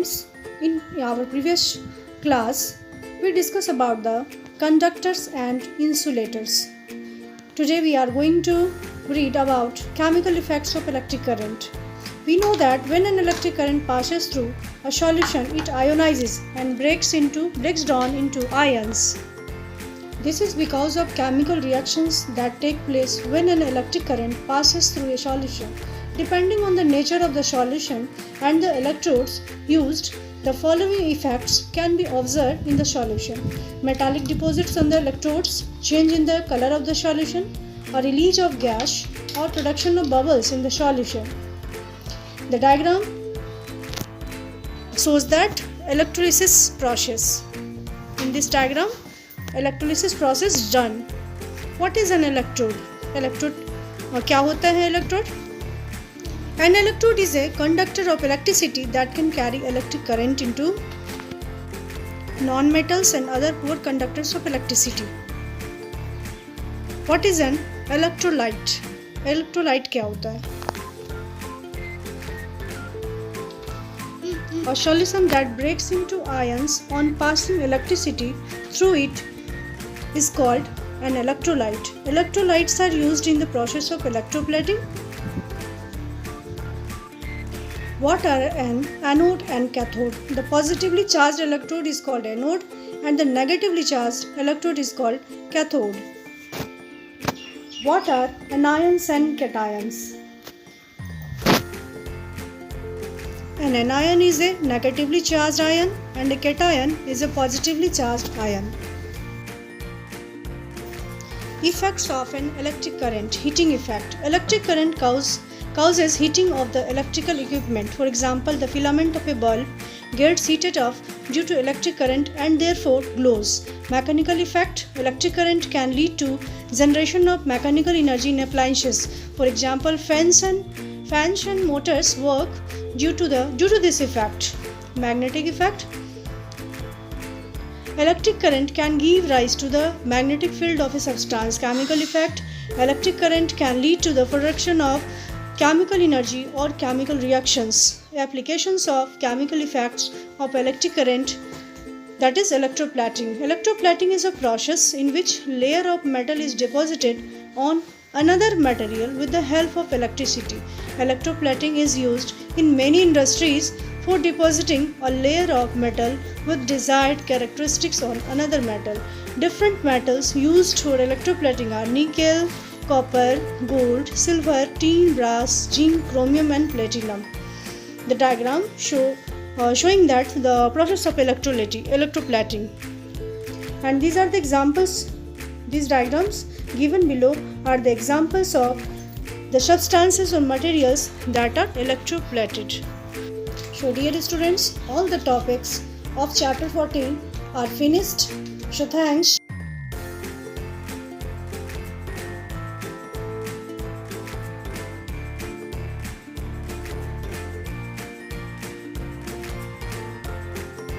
students, in our previous class, we discussed about the conductors and insulators. Today we are going to read about chemical effects of electric current. We know that when an electric current passes through a solution, it ionizes and breaks down into ions. This is because of chemical reactions that take place when an electric current passes through a solution. Depending on the nature of the solution and the electrodes used, the following effects can be observed in the solution. Metallic deposits on the electrodes, change in the color of the solution, a release of gas, or production of bubbles in the solution. The diagram shows that electrolysis process. In this diagram, electrolysis process is done. What is an electrode? क्या होता है electrode? An electrode is a conductor of electricity that can carry electric current into non-metals and other poor conductors of electricity. What is an electrolyte? Electrolyte क्या होता है? A solution that breaks into ions on passing electricity through it is called an electrolyte. Electrolytes are used in the process of electroplating. What are an anode and cathode? The positively charged electrode is called anode and the negatively charged electrode is called cathode. What are anions and cations? An anion is a negatively charged ion and a cation is a positively charged ion. Effects of an electric current. Heating effect. Electric current causes heating of the electrical equipment. For example, the filament of a bulb gets heated up due to electric current and therefore glows. Mechanical effect. Electric current can lead to generation of mechanical energy in appliances. For example, fans and motors work due to this effect. Magnetic effect. Electric current can give rise to the magnetic field of a substance. Chemical effect. Electric current can lead to the production of chemical energy or chemical reactions. Applications of chemical effects of electric current, that is electroplating. Electroplating is a process in which layer of metal is deposited on another material with the help of electricity. Electroplating is used in many industries for depositing a layer of metal with desired characteristics on another metal. Different metals used for electroplating are nickel, copper, gold, silver, tin, brass, zinc, chromium and platinum. The diagram showing that the process of electroplating. And these are the examples. These diagrams given below are the examples of the substances or materials that are electroplated. So dear students, all the topics of chapter 14 are finished. So thanks.